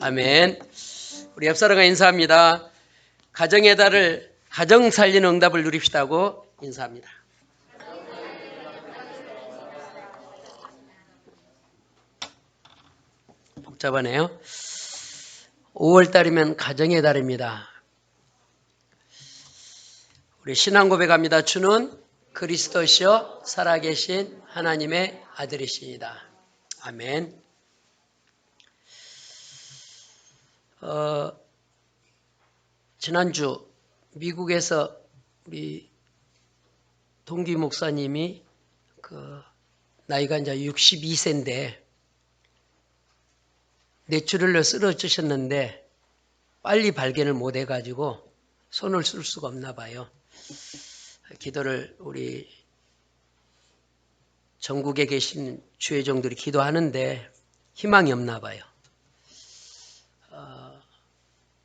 아멘. 우리 옆사람과 인사합니다. 가정의 달을 가정 살리는 응답을 누립시다고 인사합니다. 복잡하네요. 5월 달이면 가정의 달입니다. 우리 신앙 고백합니다. 주는 그리스도시요 살아계신 하나님의 아들이시니다. 아멘. 지난주 미국에서 우리 동기 목사님이 나이가 이제 62세인데 뇌출혈로 쓰러지셨는데 빨리 발견을 못 해가지고 손을 쓸 수가 없나 봐요. 기도를 우리 전국에 계신 주회종들이 기도하는데 희망이 없나 봐요.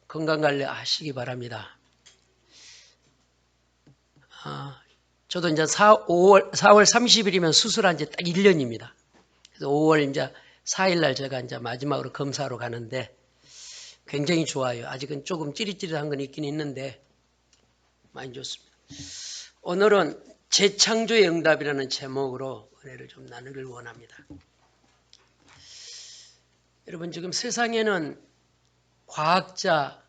건강관리 하시기 바랍니다. 저도 이제 4월 30일이면 수술한 지 딱 1년입니다. 그래서 5월 이제 4일날 제가 이제 마지막으로 검사하러 가는데 굉장히 좋아요. 아직은 조금 찌릿찌릿한 건 있긴 있는데 많이 좋습니다. 오늘은 재창조의 응답이라는 제목으로 은혜를 좀 나누길 원합니다. 여러분 지금 세상에는 과학자,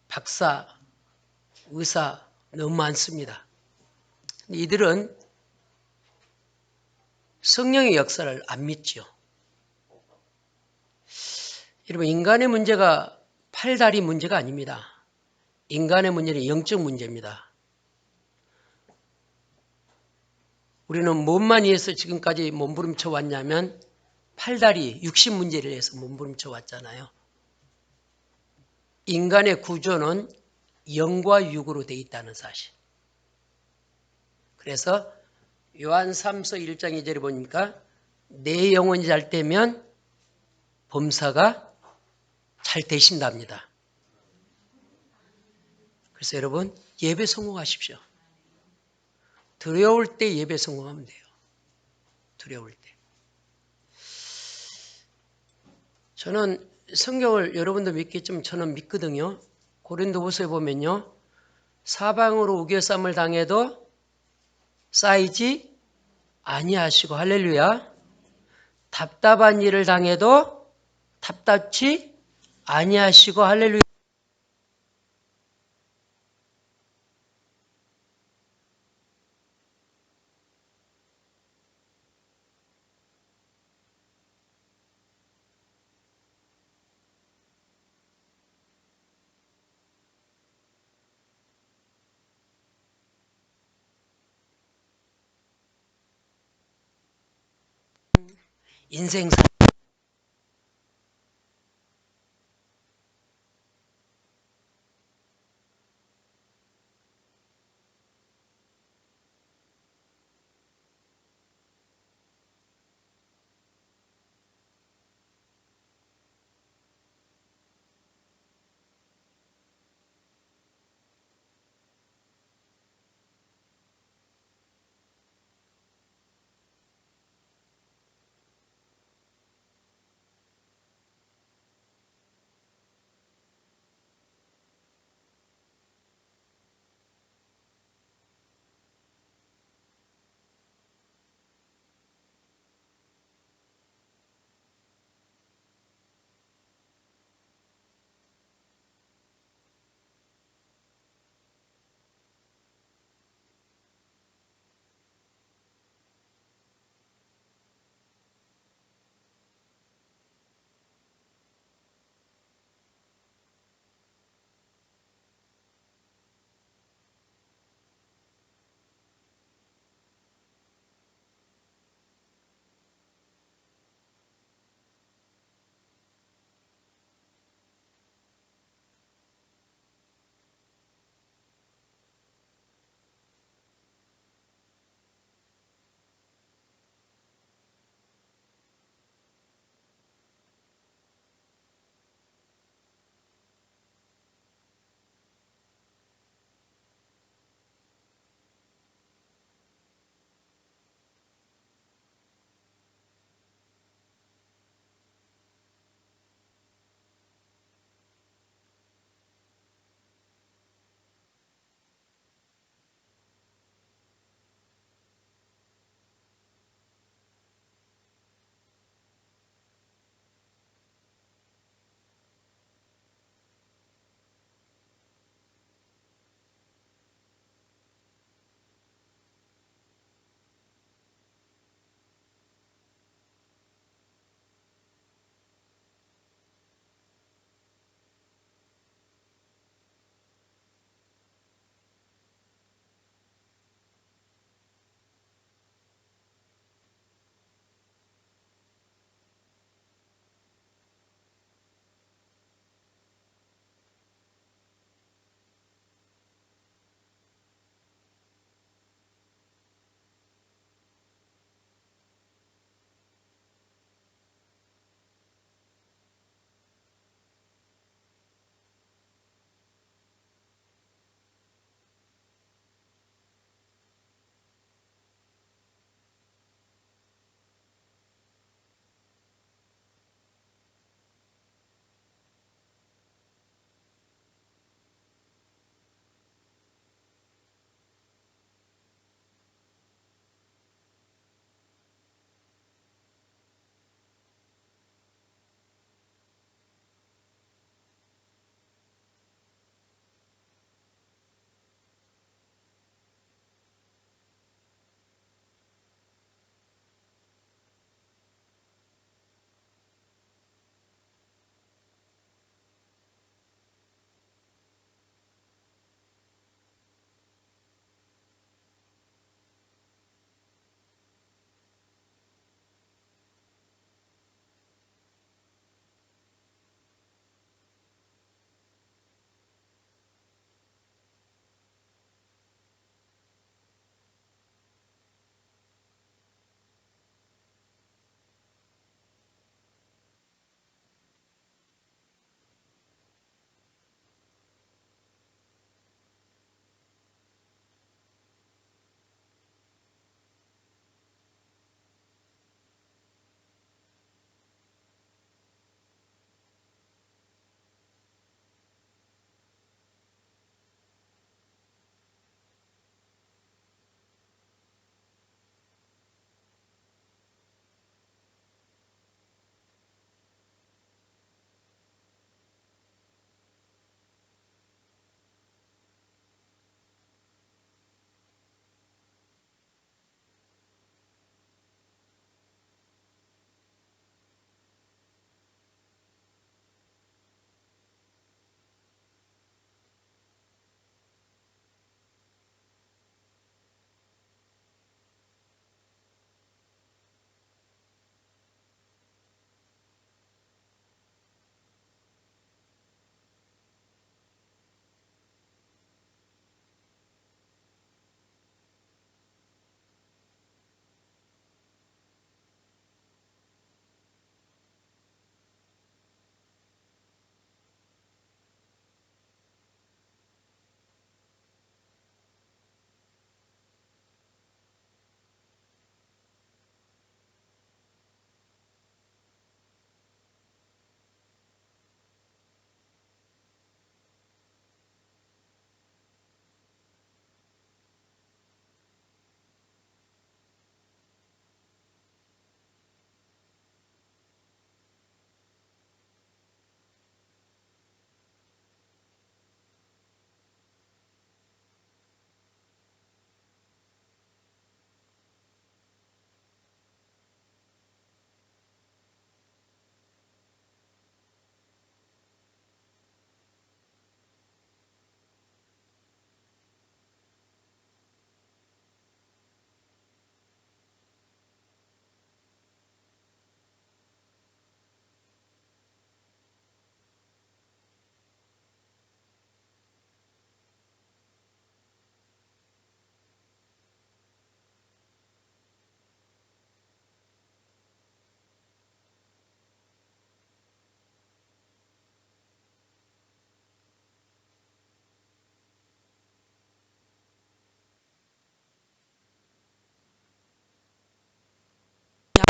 박사, 의사 너무 많습니다. 이들은 성령의 역사를 안 믿죠. 여러분 인간의 문제가 팔다리 문제가 아닙니다. 인간의 문제는 영적 문제입니다. 우리는 뭔만 위해서 지금까지 몸부림쳐 왔냐면 팔다리, 육신 문제를 위해서 몸부림쳐 왔잖아요. 인간의 구조는 영과 육으로 되어 있다는 사실. 그래서 요한 3서 1장 2절에 보니까 내 영혼이 잘 되면 범사가 잘 되신답니다. 그래서 여러분 예배 성공하십시오. 두려울 때 예배 성공하면 돼요. 두려울 때. 저는 성경을 여러분도 믿겠지만 저는 믿거든요. 고린도후서에 보면요. 사방으로 우겨쌈을 당해도 쌓이지 아니하시고 할렐루야. 답답한 일을 당해도 답답치 아니하시고 할렐루야. 인생사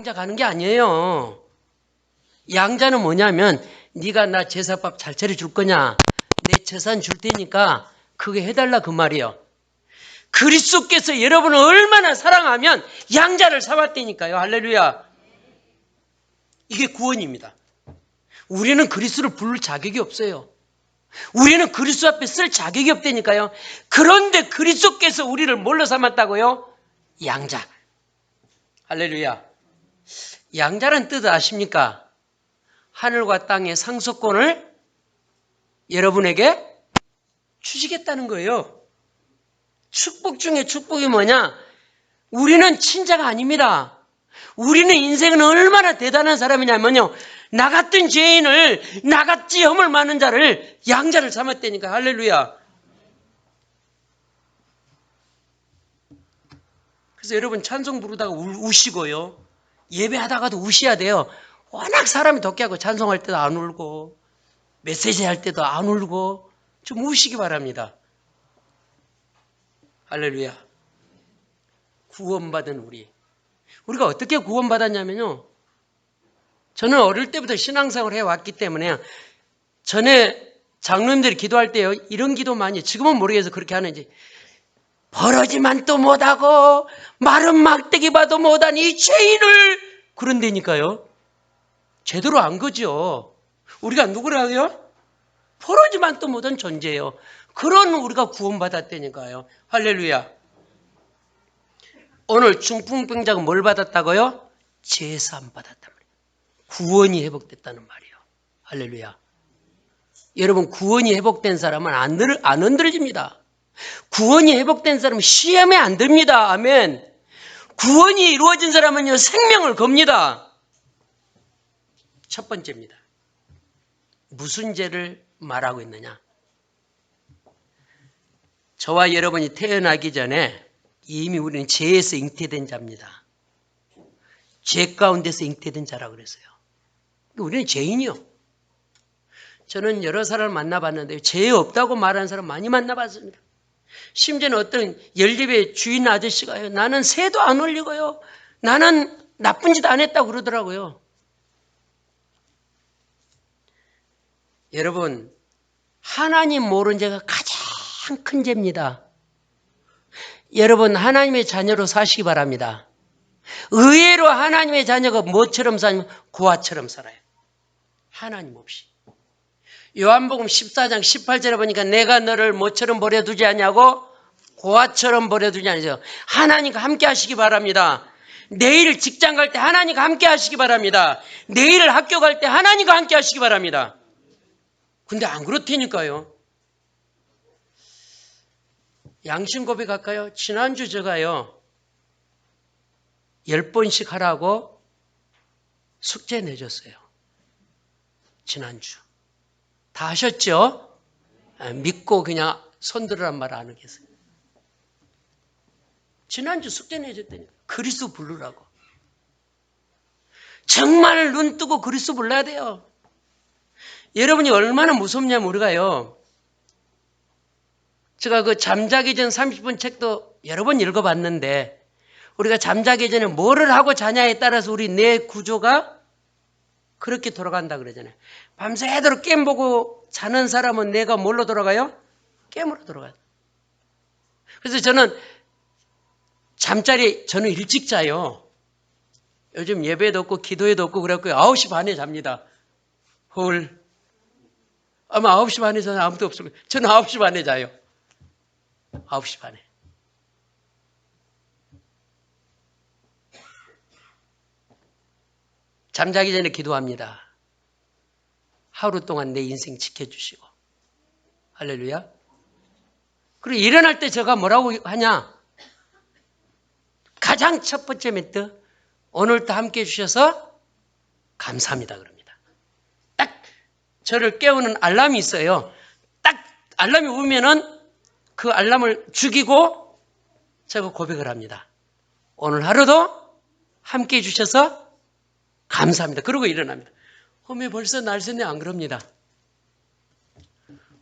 양자 가는 게 아니에요. 양자는 뭐냐면 네가 나 제사밥 잘 차려줄 거냐? 내 재산 줄 테니까 그게 해달라 그 말이에요. 그리스도께서 여러분을 얼마나 사랑하면 양자를 삼았다니까요. 할렐루야. 이게 구원입니다. 우리는 그리스도를 부를 자격이 없어요. 우리는 그리스도 앞에 쓸 자격이 없다니까요. 그런데 그리스도께서 우리를 뭘로 삼았다고요? 양자. 할렐루야. 양자란 뜻 아십니까? 하늘과 땅의 상속권을 여러분에게 주시겠다는 거예요. 축복 중에 축복이 뭐냐? 우리는 친자가 아닙니다. 우리는 인생은 얼마나 대단한 사람이냐면요. 나 같은 죄인을, 나같이 허물 많은 자를 양자를 삼았다니까. 할렐루야. 그래서 여러분 찬송 부르다가 우시고요. 예배하다가도 우셔야 돼요. 워낙 사람이 덕기하고 찬송할 때도 안 울고 메시지 할 때도 안 울고 좀 우시기 바랍니다. 할렐루야. 구원받은 우리가 어떻게 구원받았냐면요. 저는 어릴 때부터 신앙생활을 해왔기 때문에 전에 장로님들이 기도할 때요. 이런 기도 많이 지금은 모르겠어서 그렇게 하는지 버러지만 또 못하고 마른 막대기 봐도 못한 이 죄인을 그런다니까요. 제대로 안 거죠. 우리가 누구라고요? 버러지만 또 못한 존재예요. 그런 우리가 구원받았다니까요. 할렐루야. 오늘 중풍병자가 뭘 받았다고요? 제사함 받았단 말이에요. 구원이 회복됐다는 말이에요. 할렐루야. 여러분 구원이 회복된 사람은 안 흔들어집니다. 구원이 회복된 사람은 시험에 안 듭니다. 아멘. 구원이 이루어진 사람은요 생명을 겁니다. 첫 번째입니다. 무슨 죄를 말하고 있느냐? 저와 여러분이 태어나기 전에 이미 우리는 죄에서 잉태된 자입니다. 죄 가운데서 잉태된 자라고 그랬어요. 우리는 죄인이요. 저는 여러 사람을 만나봤는데 죄 없다고 말하는 사람 많이 만나봤습니다. 심지어는 어떤 연립의 주인 아저씨가요. 나는 새도 안 올리고요. 나는 나쁜 짓 안 했다고 그러더라고요. 여러분 하나님 모르는 죄가 가장 큰 죄입니다. 여러분 하나님의 자녀로 사시기 바랍니다. 의외로 하나님의 자녀가 뭐처럼 사냐면 고아처럼 살아요. 하나님 없이. 요한복음 14장 18절에 보니까 내가 너를 뭐처럼 버려두지 않냐고? 고아처럼 버려두지 않냐고. 하나님과 함께 하시기 바랍니다. 내일 직장 갈 때 하나님과 함께 하시기 바랍니다. 내일 학교 갈 때 하나님과 함께 하시기 바랍니다. 근데 안 그렇다니까요. 양심 고백할까요? 지난주 제가요 10번씩 하라고 숙제 내줬어요. 지난주 다 하셨죠? 믿고 그냥 손들으란 말 안 하겠어요. 지난주 숙제 내줬더니 그리스도 부르라고. 정말 눈 뜨고 그리스도 불러야 돼요. 여러분이 얼마나 무섭냐면 우리가요. 제가 그 잠자기 전 30분 책도 여러 번 읽어봤는데 우리가 잠자기 전에 뭐를 하고 자냐에 따라서 우리 뇌 구조가 그렇게 돌아간다 그러잖아요. 밤새도록 게임 보고 자는 사람은 뇌가 뭘로 돌아가요? 게임으로 돌아가요. 그래서 저는 저는 일찍 자요. 요즘 예배도 없고 기도회도 없고 그래갖고 9시 반에 잡니다. 헐. 아마 9시 반에 저는 아무도 없을 거예요. 저는 9시 반에 자요. 9시 반에. 잠자기 전에 기도합니다. 하루 동안 내 인생 지켜주시고. 할렐루야. 그리고 일어날 때 제가 뭐라고 하냐? 가장 첫 번째 멘트. 오늘도 함께 해주셔서 감사합니다. 그럽니다. 딱 저를 깨우는 알람이 있어요. 딱 알람이 울면은 그 알람을 죽이고 제가 고백을 합니다. 오늘 하루도 함께 해주셔서 감사합니다. 그러고 일어납니다. 어메 벌써 날 새네 안 그럽니다.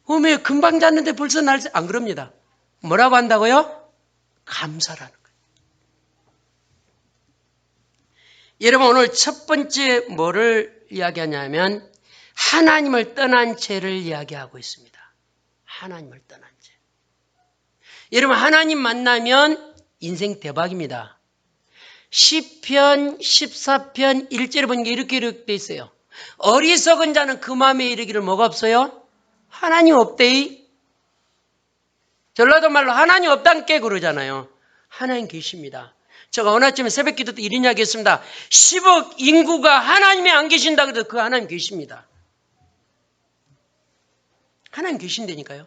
어메 금방 잤는데 벌써 날 새 안 그럽니다. 뭐라고 한다고요? 감사라는 거예요. 여러분 오늘 첫 번째 뭐를 이야기하냐면 하나님을 떠난 죄를 이야기하고 있습니다. 하나님을 떠난 죄. 여러분 하나님 만나면 인생 대박입니다. 시편 14편 1절에 보니까 이렇게 기록되어 있어요. 어리석은 자는 그 마음에 이르기를 뭐가 없어요? 하나님 없대이. 전라도 말로 하나님 없단께 그러잖아요. 하나님 계십니다. 제가 어느 아침에 새벽 기도 때 이런 이야기 했습니다. 10억 인구가 하나님이 안 계신다 그래도 그 하나님 계십니다. 하나님 계신다니까요.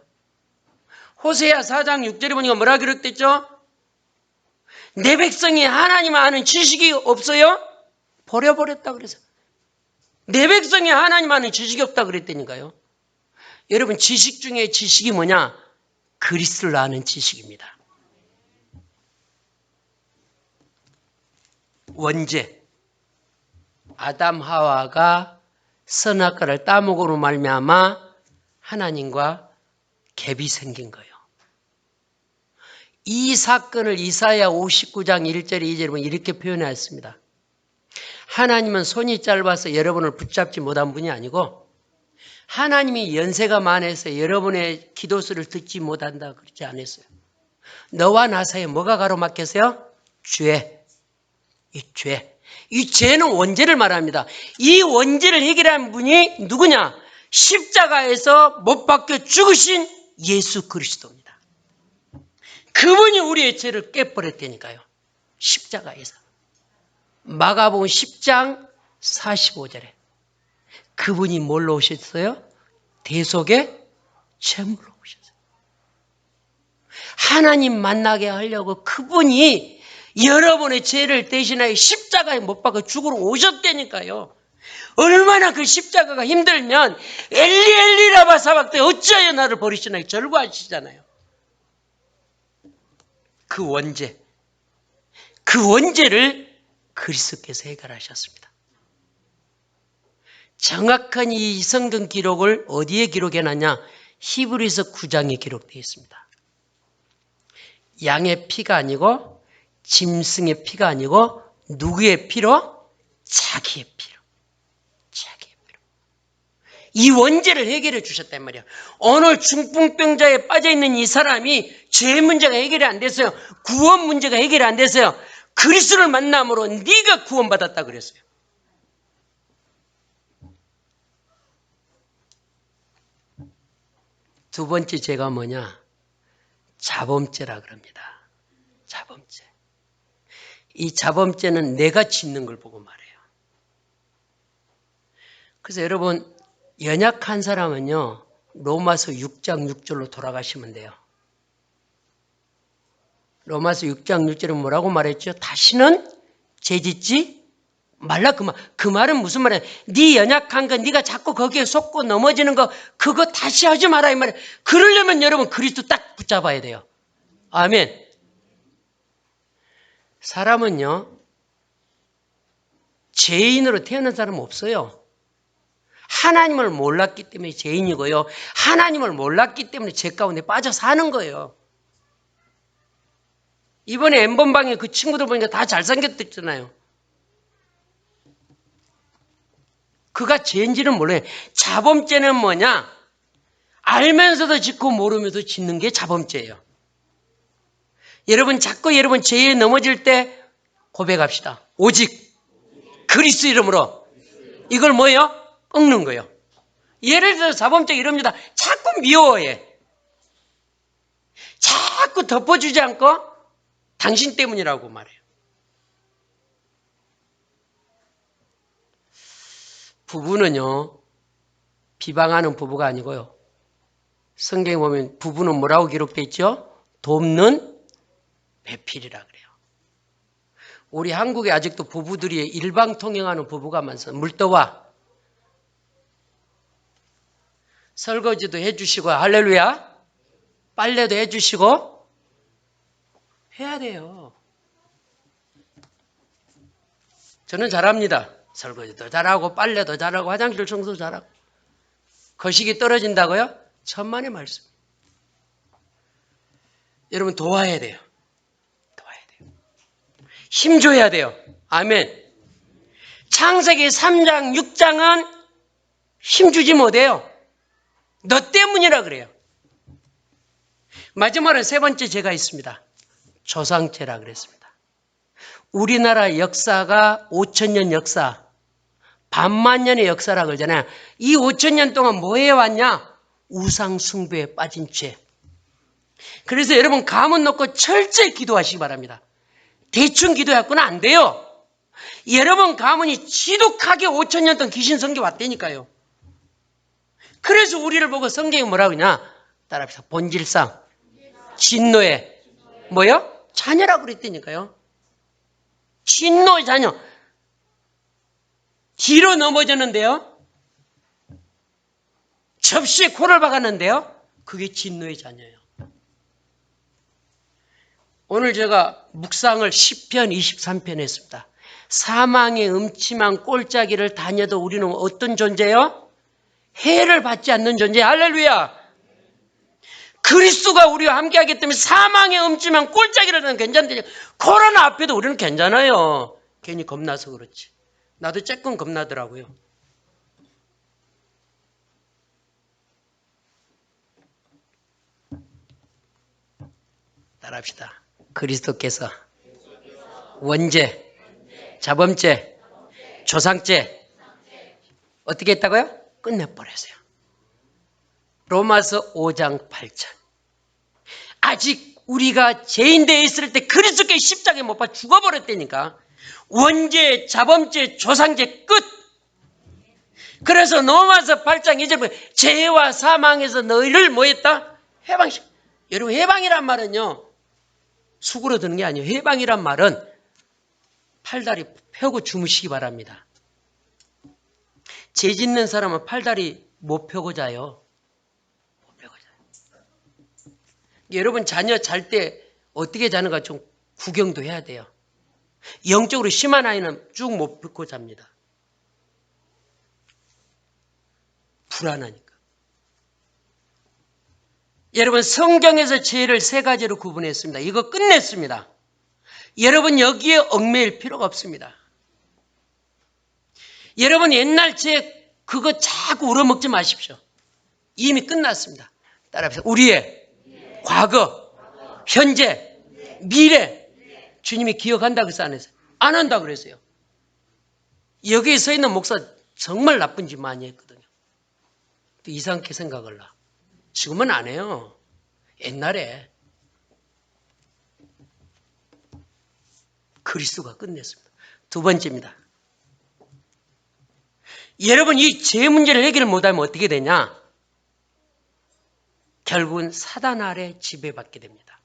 호세아 4장 6절에 보니까 뭐라 기록됐죠? 내 백성이 하나님을 아는 지식이 없어요? 버려버렸다 그래서. 내 백성이 하나님 아는 지식이 없다 그랬다니까요. 여러분 지식 중에 지식이 뭐냐? 그리스도를 아는 지식입니다. 원죄. 아담 하와가 선악과를 따먹으로 말미암아 하나님과 갭이 생긴 거예요. 이 사건을 이사야 59장 1절 2절에 보면 이렇게 표현하였습니다. 하나님은 손이 짧아서 여러분을 붙잡지 못한 분이 아니고 하나님이 연세가 많아서 여러분의 기도소리를 듣지 못한다 그러지 않았어요. 너와 나 사이에 뭐가 가로막혔어요? 죄. 이 죄. 이 죄는 원죄를 말합니다. 이 원죄를 해결한 분이 누구냐? 십자가에서 못 박혀 죽으신 예수 그리스도입니다. 그분이 우리의 죄를 깨버렸다니까요. 십자가에서. 마가복음 10장 45절에 그분이 뭘로 오셨어요? 대속의 제물로 오셨어요. 하나님 만나게 하려고 그분이 여러분의 죄를 대신하여 십자가에 못 박아 죽으러 오셨다니까요. 얼마나 그 십자가가 힘들면 엘리 엘리 라마 사박대 어찌하여 나를 버리시나요? 절구하시잖아요. 그 원죄, 그 원죄를 그리스도께서 해결하셨습니다. 정확한 이 성경 기록을 어디에 기록해놨냐? 히브리서 9장에 기록되어 있습니다. 양의 피가 아니고 짐승의 피가 아니고 누구의 피로? 자기의 피로. 자기의 피로. 이 원죄를 해결해 주셨단 말이에요. 오늘 중풍병자에 빠져있는 이 사람이 죄 문제가 해결이 안 됐어요. 구원 문제가 해결이 안 됐어요. 그리스도를 만남으로 네가 구원받았다 그랬어요. 두 번째 죄가 뭐냐? 자범죄라 그럽니다. 자범죄. 이 자범죄는 내가 짓는 걸 보고 말해요. 그래서 여러분 연약한 사람은요. 로마서 6장 6절로 돌아가시면 돼요. 로마서 6장 6절은 뭐라고 말했죠? 다시는 죄짓지 말라 그 말. 그 말은 무슨 말이야? 네 연약한 거 네가 자꾸 거기에 속고 넘어지는 거 그거 다시 하지 마라 이 말이야. 그러려면 여러분 그리스도 딱 붙잡아야 돼요. 아멘. 사람은요. 죄인으로 태어난 사람은 없어요. 하나님을 몰랐기 때문에 죄인이고요. 하나님을 몰랐기 때문에 죄 가운데 빠져 사는 거예요. 이번에 엠번방에 그 친구들 보니까 다 잘생겼댔잖아요. 그가 죄인지는 몰라요. 자범죄는 뭐냐? 알면서도 짓고 모르면서도 짓는 게 자범죄예요. 여러분 자꾸 여러분 죄에 넘어질 때 고백합시다. 오직 그리스도 이름으로. 이걸 뭐예요? 꺾는 거예요. 예를 들어서 자범죄 이럽니다. 자꾸 미워해. 자꾸 덮어주지 않고 당신 때문이라고 말해요. 부부는요. 비방하는 부부가 아니고요. 성경에 보면 부부는 뭐라고 기록되어 있죠? 돕는 배필이라 그래요. 우리 한국에 아직도 부부들이 일방통행하는 부부가 많습니다. 물도와 설거지도 해주시고 할렐루야 빨래도 해주시고 해야 돼요. 저는 잘합니다. 설거지도 잘하고 빨래도 잘하고 화장실 청소도 잘하고. 거식이 떨어진다고요? 천만의 말씀. 여러분 도와야 돼요. 도와야 돼요. 힘줘야 돼요. 아멘. 창세기 3장, 6장은 힘주지 못해요. 너 때문이라 그래요. 마지막으로 세 번째 죄가 있습니다. 조상죄라 그랬습니다. 우리나라 역사가 5,000년 역사, 반만년의 역사라 그러잖아요. 이 5,000년 동안 뭐 해왔냐? 우상 숭배에 빠진 죄. 그래서 여러분 가문 놓고 철저히 기도하시기 바랍니다. 대충 기도해갖고는 안 돼요. 여러분 가문이 지독하게 5,000년 동안 귀신 섬겨 왔다니까요. 그래서 우리를 보고 성경이 뭐라고 하냐? 따라합시다. 본질상 진노의 뭐요? 자녀라고 그랬다니까요. 진노의 자녀. 뒤로 넘어졌는데요. 접시에 코를 박았는데요. 그게 진노의 자녀예요. 오늘 제가 묵상을 10편, 23편 했습니다. 사망의 음침한 꼴짜기를 다녀도 우리는 어떤 존재예요? 해를 받지 않는 존재. 할렐루야. 그리스도가 우리와 함께하기 때문에 사망의 음침한 꼴짜기를 다녀도 괜찮대. 코로나 앞에도 우리는 괜찮아요. 괜히 겁나서 그렇지. 나도 조금 겁나더라고요. 따라합시다. 그리스도께서 원죄, 자범죄, 조상죄 어떻게 했다고요? 끝내버렸어요. 로마서 5장 8절. 아직 우리가 죄인되어 있을 때 그리스도께 십자가에 못 박혀 죽어버렸다니까. 원죄, 자범죄, 조상죄 끝. 그래서 로마서 8장 2절 죄와 사망에서 너희를 뭐 했다? 해방시켜. 여러분 해방이란 말은요. 수그러드는 게 아니에요. 해방이란 말은 팔다리 펴고 주무시기 바랍니다. 죄 짓는 사람은 팔다리 못 펴고 자요. 못 펴고 자요. 여러분 자녀 잘 때 어떻게 자는가 좀 구경도 해야 돼요. 영적으로 심한 아이는 쭉 못 펴고 잡니다. 불안하니까. 여러분 성경에서 죄를 세 가지로 구분했습니다. 이거 끝냈습니다. 여러분 여기에 얽매일 필요가 없습니다. 여러분 옛날 죄 그거 자꾸 우러먹지 마십시오. 이미 끝났습니다. 따라합시다. 우리의 과거, 현재, 미래 주님이 기억한다 그래서 안 했어요. 안 한다 그랬어요. 여기에 서 있는 목사 정말 나쁜 짓 많이 했거든요. 또 이상하게 생각을 나. 지금은 안 해요. 옛날에 그리스도가 끝냈습니다. 두 번째입니다. 여러분 이 죄 문제를 해결을 못하면 어떻게 되냐? 결국은 사단 아래 지배받게 됩니다.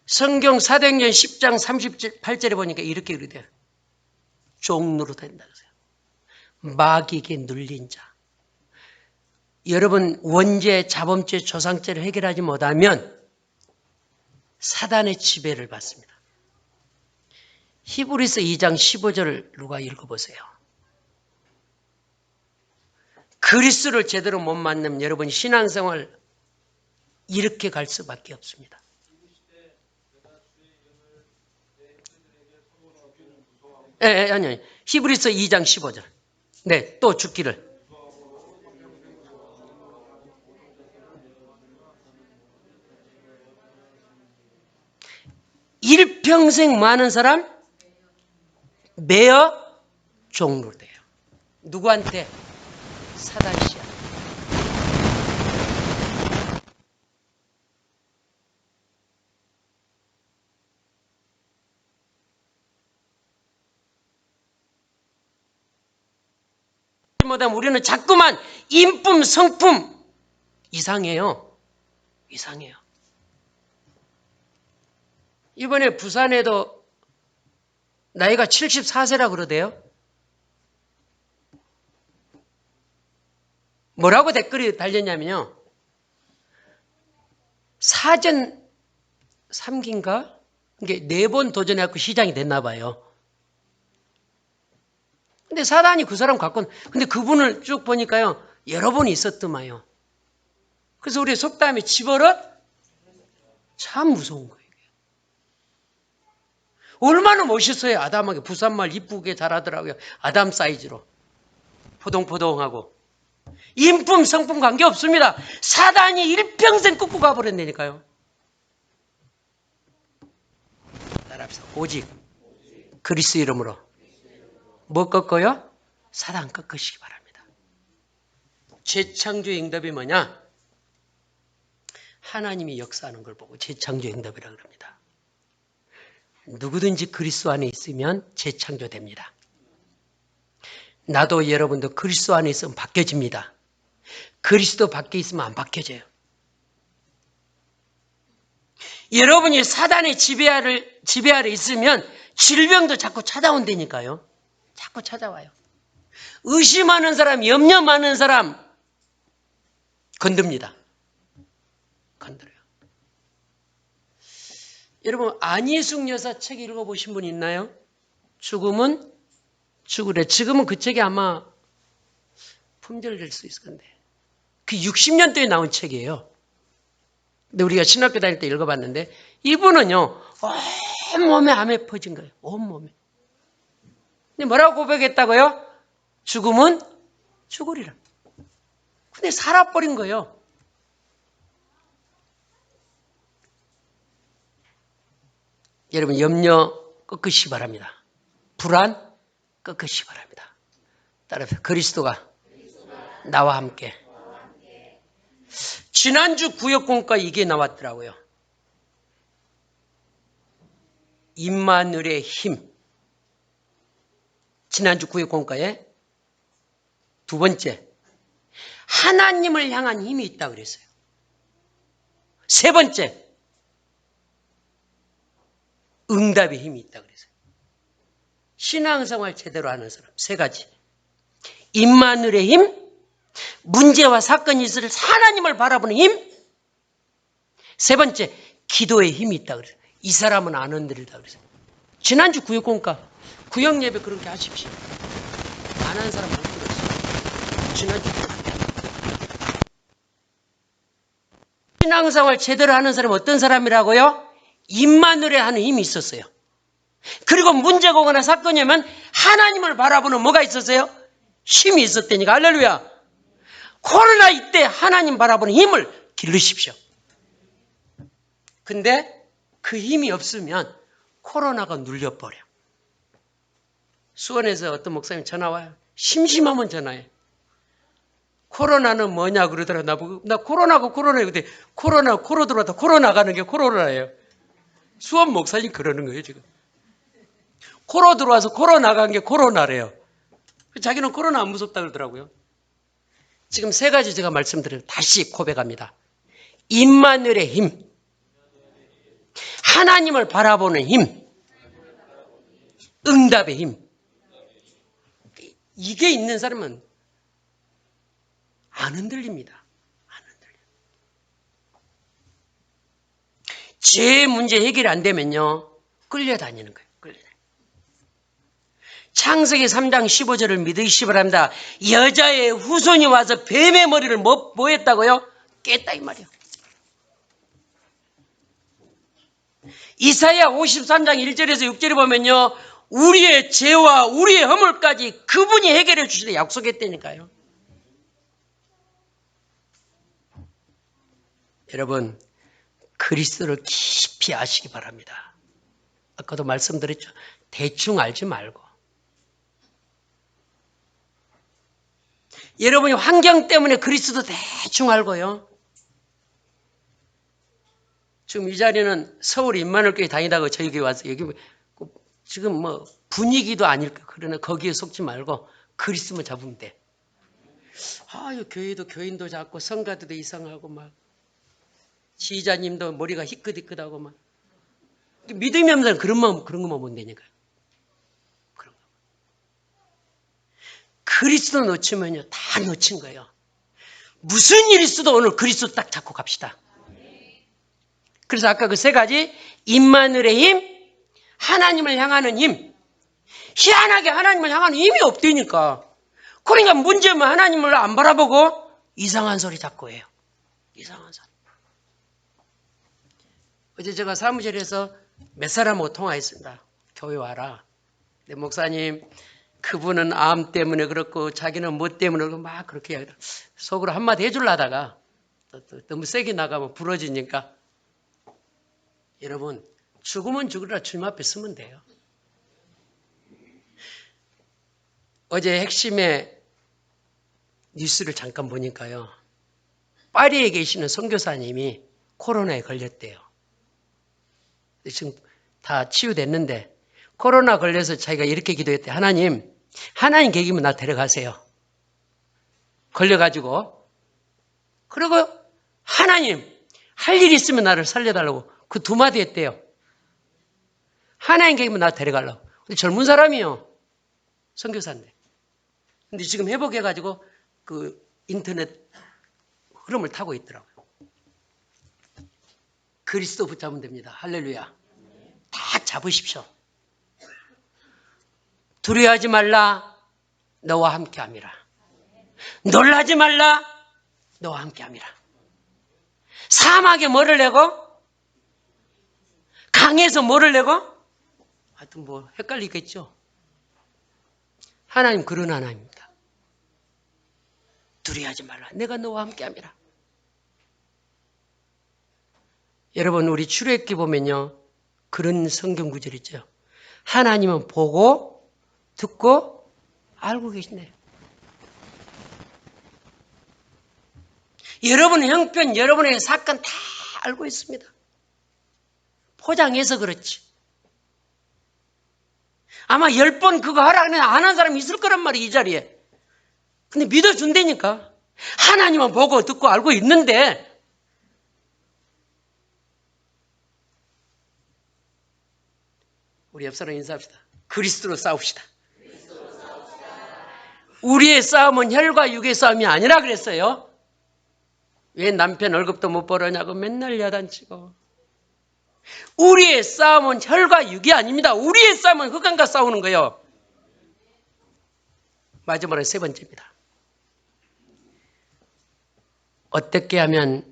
성경 사도행전 10장 38절에 보니까 이렇게 그래요. 종노릇 한다 그러세요. 마귀에게 눌린 자. 여러분 원죄, 자범죄, 조상죄를 해결하지 못하면 사단의 지배를 받습니다. 히브리서 2장 15절을 누가 읽어보세요. 그리스도를 제대로 못 만나면 여러분 신앙생활 이렇게 갈 수밖에 없습니다. 아니. 히브리서 2장 15절. 네, 또 죽기를. 일평생 많은 사람 매어 종로돼요. 누구한테? 사단씨야. 못하면 우리는 자꾸만 인품, 성품 이상해요. 이상해요. 이번에 부산에도 나이가 74세라 그러대요. 뭐라고 댓글이 달렸냐면요. 사전 3기인가? 이게 4번 도전해갖고 시장이 됐나 봐요. 근데 사단이 그 사람 갖고는, 근데 그분을 쭉 보니까요. 여러 번 있었더만요. 그래서 우리 속담에 집어릇 참 무서운 거예요. 얼마나 멋있어요. 아담하게 부산말 이쁘게 잘하더라고요. 아담 사이즈로 포동포동하고. 인품 성품 관계없습니다. 사단이 일평생 끄고 가버렸다니까요. 따라합시다. 오직 그리스도 이름으로 뭐 꺾어요? 사단 꺾으시기 바랍니다. 재창조의 응답이 뭐냐? 하나님이 역사하는 걸 보고 재창조의 응답이라고 합니다. 누구든지 그리스도 안에 있으면 재창조됩니다. 나도 여러분도 그리스도 안에 있으면 바뀌어집니다. 그리스도 밖에 있으면 안 바뀌어져요. 여러분이 사단의 지배 아래 있으면 질병도 자꾸 찾아온다니까요. 자꾸 찾아와요. 의심하는 사람, 염려 많은 사람 건듭니다. 건드려요. 여러분 안희숙 여사 책 읽어보신 분 있나요? 죽음은 죽으래. 지금은 그 책이 아마 품절될 수 있을 건데 그 60년대에 나온 책이에요. 근데 우리가 신학교 다닐 때 읽어봤는데 이분은요 온몸에 암에 퍼진 거예요. 온몸에. 근데 뭐라고 고백했다고요? 죽음은 죽으리라. 근데 살아버린 거예요. 여러분 염려 꺾으시기 바랍니다. 불안 꺾으시기 바랍니다. 따라서 그리스도가 나와 함께. 지난주 구역공과 이게 나왔더라고요. 임마누엘의 힘. 지난주 구역공과에 두 번째 하나님을 향한 힘이 있다고 그랬어요. 세 번째 응답의 힘이 있다고 그랬어요. 신앙생활 제대로 하는 사람 세 가지. 임마누엘의 힘, 문제와 사건이 있을 하나님을 바라보는 힘, 세 번째 기도의 힘이 있다고 그랬어요. 이 사람은 안 흔들리다고 그랬어요. 지난주 구역공과 구역 예배 그렇게 하십시오. 안 하는 사람 안 들었어요. 지난주 신앙생활 제대로 하는 사람은 어떤 사람이라고요? 임마누엘에 하는 힘이 있었어요. 그리고 문제가 오거나 사건이 오면 하나님을 바라보는 뭐가 있었어요? 힘이 있었다니까. 할렐루야. 코로나 이때 하나님 바라보는 힘을 기르십시오. 근데 그 힘이 없으면 코로나가 눌려버려. 수원에서 어떤 목사님 전화 와요. 심심하면 전화해. 코로나는 뭐냐 그러더라. 나보고 나 코로나고 코로나예요. 근데 코로나 코로 들어왔다 코로 나가는 게 코로나예요. 수원 목사님 그러는 거예요 지금. 코로 들어와서 코로 나간 게 코로나래요. 자기는 코로나 안 무섭다 그러더라고요. 지금 세 가지 제가 말씀드려요. 다시 고백합니다. 임마누엘의 힘, 하나님을 바라보는 힘, 응답의 힘. 이게 있는 사람은 안 흔들립니다. 안 흔들려요. 제 문제 해결이 안 되면요. 끌려다니는 거예요. 창세기 3장 15절을 믿으시기 바랍니다. 여자의 후손이 와서 뱀의 머리를 뭐 했다고요? 깼다 이 말이에요. 이사야 53장 1절에서 6절에 보면요. 우리의 죄와 우리의 허물까지 그분이 해결해 주시다 약속했다니까요. 여러분 그리스도를 깊이 아시기 바랍니다. 아까도 말씀드렸죠. 대충 알지 말고. 여러분이 환경 때문에 그리스도 대충 알고요. 지금 이 자리는 서울 임마누엘교회 다니다가 저희 교회 와서 여기 지금 뭐 분위기도 아닐 거예요. 그러나 거기에 속지 말고 그리스도만 잡으면 돼. 이 교회도 교인도 작고 성가대도 이상하고 막 지휘자님도 머리가 희끗희끗하고 막 믿음이 없는 사람 그런 것만 못 되니까요. 그리스도 놓치면요 다 놓친 거예요. 무슨 일이 있어도 오늘 그리스도 딱 잡고 갑시다. 그래서 아까 그 세 가지 임마누엘의 힘, 하나님을 향하는 힘. 희한하게 하나님을 향하는 힘이 없다니까. 그러니까 문제면 하나님을 안 바라보고 이상한 소리 자꾸 해요. 이상한 소리. 어제 제가 사무실에서 몇 사람하고 통화했습니다. 교회 와라. 근데 목사님, 그분은 암 때문에 그렇고 자기는 뭐 때문에 그렇고 막 그렇게 속으로 한마디 해주려다가 또 너무 세게 나가면 부러지니까 여러분 죽으면 죽으라 주님 앞에 서면 돼요. 어제 핵심의 뉴스를 잠깐 보니까요. 파리에 계시는 선교사님이 코로나에 걸렸대요. 지금 다 치유됐는데 코로나 걸려서 자기가 이렇게 기도했대. 하나님 계기면 나 데려가세요. 걸려가지고 그리고 하나님 할 일 있으면 나를 살려달라고 그 두 마디 했대요. 하나님 계기면 나 데려가려고. 근데 젊은 사람이요. 선교사인데. 근데 지금 회복해가지고 그 인터넷 흐름을 타고 있더라고요. 그리스도 붙잡으면 됩니다. 할렐루야. 다 잡으십시오. 두려워하지 말라. 너와 함께함이라. 놀라지 말라. 너와 함께함이라. 사막에 뭐를 내고? 강에서 뭐를 내고? 하여튼 뭐 헷갈리겠죠. 하나님 그런 하나님입니다. 두려워하지 말라. 내가 너와 함께함이라. 여러분 우리 출애굽기 보면요. 그런 성경 구절 있죠. 하나님은 보고 듣고 알고 계시네요. 여러분의 형편, 여러분의 사건 다 알고 있습니다. 포장해서 그렇지. 아마 10번 그거 하라 안 한 사람이 있을 거란 말이에요. 이 자리에. 근데 믿어준다니까. 하나님은 보고 듣고 알고 있는데 우리 옆 사람 인사합시다. 그리스도로 싸웁시다. 우리의 싸움은 혈과 육의 싸움이 아니라 그랬어요. 왜 남편 월급도 못 벌었냐고 맨날 야단치고. 우리의 싸움은 혈과 육이 아닙니다. 우리의 싸움은 흑암과 싸우는 거예요. 마지막으로 세 번째입니다. 어떻게 하면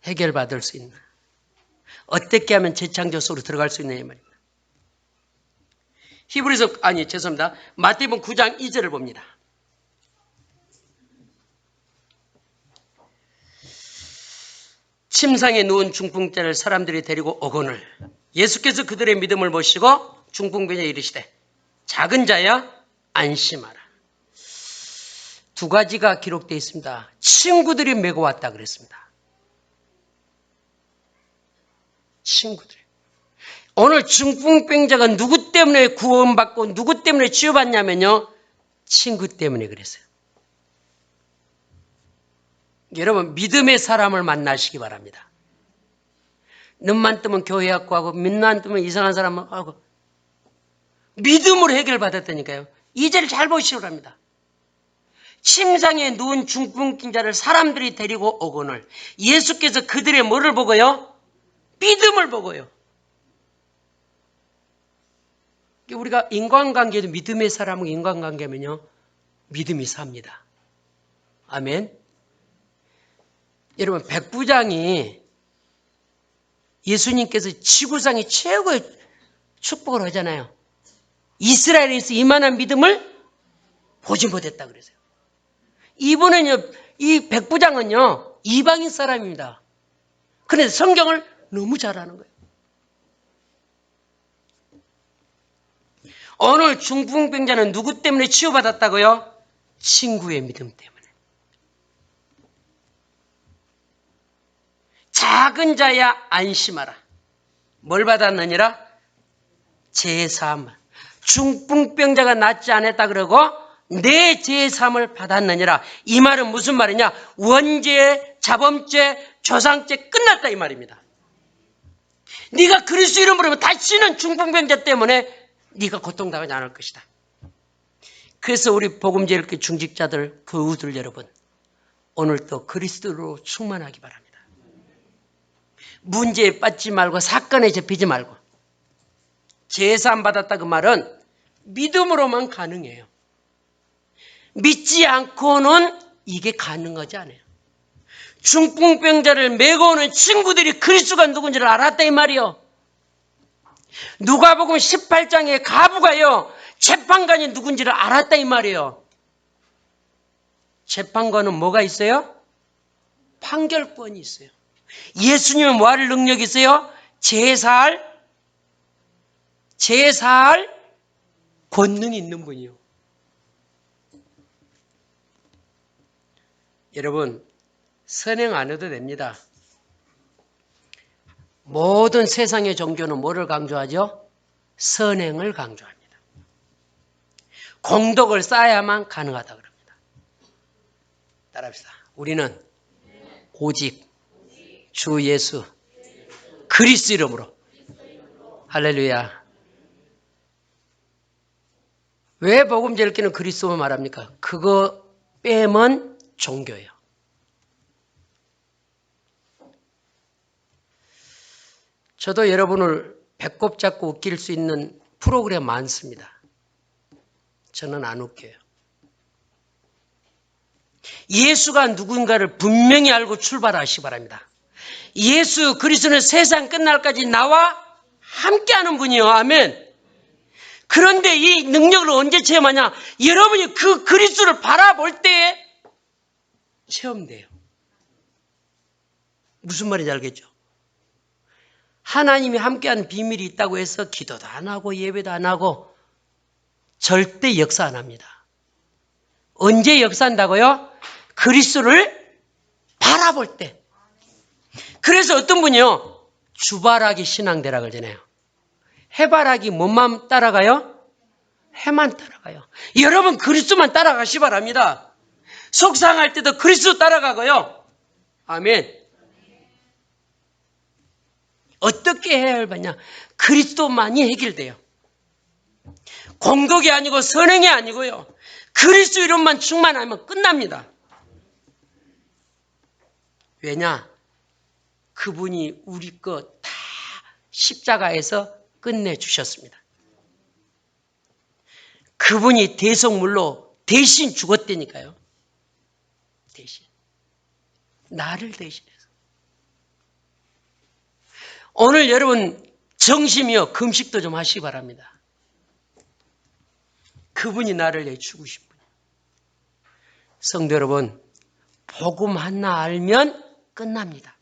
해결받을 수 있나? 어떻게 하면 재창조 속으로 들어갈 수 있느냐 이 말입니다. 마태복음 9장 2절을 봅니다. 침상에 누운 중풍자를 사람들이 데리고 오거늘 예수께서 그들의 믿음을 보시고 중풍병자에 이르시되 작은 자야 안심하라. 두 가지가 기록되어 있습니다. 친구들이 메고 왔다 그랬습니다. 친구들. 오늘 중풍병자가 누구 때문에 구원받고 누구 때문에 치유받냐면요. 친구 때문에 그랬어요. 여러분 믿음의 사람을 만나시기 바랍니다. 눈만 뜨면 교회 학고 하고 눈만 뜨면 이상한 사람 하고 믿음으로 해결받았다니까요. 이 절을 잘 보시기 바랍니다. 침상에 누운 중풍병자를 사람들이 데리고 오거늘 예수께서 그들의 뭐를 보고요? 믿음을 보고요. 우리가 인간관계도 믿음의 사람과 인간관계면요. 믿음이 삽니다. 아멘. 여러분 백부장이 예수님께서 지구상의 최고의 축복을 하잖아요. 이스라엘에서 이만한 믿음을 보지 못했다 그러세요. 이분은요, 이 백부장은요 이방인 사람입니다. 그런데 성경을 너무 잘하는 거예요. 오늘 중풍병자는 누구 때문에 치유받았다고요? 친구의 믿음 때문에. 작은 자야 안심하라. 뭘 받았느니라? 제사함. 중풍병자가 낫지 않았다 그러고 내 제사함을 받았느니라. 이 말은 무슨 말이냐? 원죄, 자범죄, 조상죄 끝났다 이 말입니다. 네가 그리스도 이름으로 하면 다시는 중풍병자 때문에 네가 고통당하지 않을 것이다. 그래서 우리 복음제일교회 중직자들, 교우들 여러분, 오늘도 그리스도로 충만하기 바랍니다. 문제에 빠지지 말고 사건에 잡히지 말고. 제사함 받았다 그 말은 믿음으로만 가능해요. 믿지 않고는 이게 가능하지 않아요. 중풍병자를 메고 오는 친구들이 그리스도가 누군지를 알았다 이 말이요. 누가복음 18장 18장에 가부가요, 재판관이 누군지를 알았다 이 말이에요. 재판관은 뭐가 있어요? 판결권이 있어요. 예수님은 뭐 할 능력이 있어요? 제사할 권능이 있는 분이요. 여러분, 선행 안 해도 됩니다. 모든 세상의 종교는 뭐를 강조하죠? 선행을 강조합니다. 공덕을 쌓아야만 가능하다 그럽니다. 따라합시다. 우리는 오직 주 예수 그리스도 이름으로. 할렐루야. 왜 복음제를 끼는 그리스도만 말합니까? 그거 빼면 종교예요. 저도 여러분을 배꼽 잡고 웃길 수 있는 프로그램 많습니다. 저는 안 웃겨요. 예수가 누군가를 분명히 알고 출발하시기 바랍니다. 예수 그리스도는 세상 끝날까지 나와 함께하는 분이요. 아멘. 그런데 이 능력을 언제 체험하냐? 여러분이 그 그리스도를 바라볼 때에 체험돼요. 무슨 말인지 알겠죠? 하나님이 함께하는 비밀이 있다고 해서 기도도 안 하고 예배도 안 하고 절대 역사 안 합니다. 언제 역사한다고요? 그리스도를 바라볼 때. 그래서 어떤 분이요, 주바라기 신앙대라 그러잖아요. 해바라기 뭐만 따라가요? 해만 따라가요. 여러분 그리스도만 따라가시 바랍니다. 속상할 때도 그리스도 따라가고요. 아멘. 어떻게 해결받냐? 그리스도만이 해결돼요. 공덕이 아니고 선행이 아니고요. 그리스도 이름만 충만하면 끝납니다. 왜냐? 그분이 우리 거 다 십자가에서 끝내주셨습니다. 그분이 대속물로 대신 죽었다니까요. 대신. 나를 대신해서. 오늘 여러분 정심이요, 금식도 좀 하시기 바랍니다. 그분이 나를 위해 죽으신 분이에요. 성도 여러분, 복음 하나 알면 끝납니다.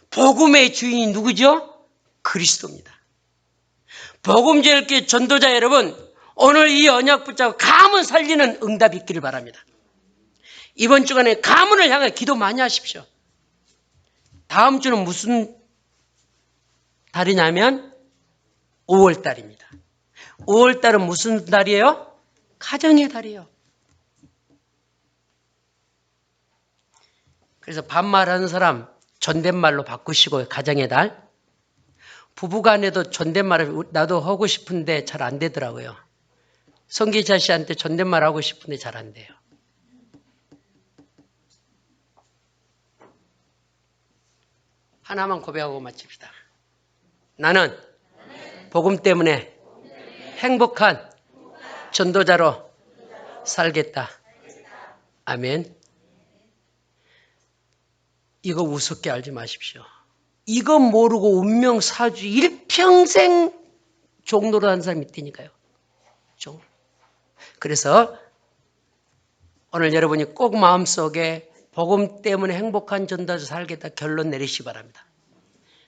복음의 주인이 누구죠? 그리스도입니다. 복음제일교회 전도자 여러분, 오늘 이 언약 붙잡고 가문 살리는 응답이 있기를 바랍니다. 이번 주간에 가문을 향해 기도 많이 하십시오. 다음 주는 무슨 달이냐면 5월 달입니다. 5월 달은 무슨 달이에요? 가정의 달이에요. 그래서 반말하는 사람 존댓말로 바꾸시고, 가정의 달. 부부간에도 존댓말을 나도 하고 싶은데 잘 안 되더라고요. 성기자 씨한테 존댓말 하고 싶은데 잘 안 돼요. 하나만 고백하고 마칩시다. 나는 복음 때문에 행복한 전도자로 살겠다. 아멘. 이거 우습게 알지 마십시오. 이거 모르고 운명사주 일평생 종로로 한 사람이 있다니까요. 그래서 오늘 여러분이 꼭 마음속에 복음 때문에 행복한 전도자로 살겠다 결론 내리시기 바랍니다.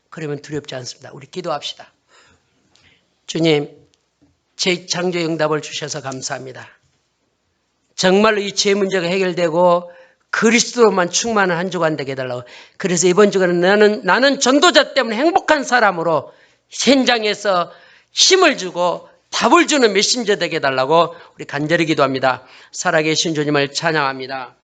그러면 두렵지 않습니다. 우리 기도합시다. 주님, 재창조의 응답을 주셔서 감사합니다. 정말로 이 죄 문제가 해결되고 그리스도로만 충만한 한 주간 되게 해달라고. 그래서 이번 주간은 나는 전도자 때문에 행복한 사람으로 현장에서 힘을 주고 답을 주는 메신저 되게 해달라고 우리 간절히 기도합니다. 살아계신 주님을 찬양합니다.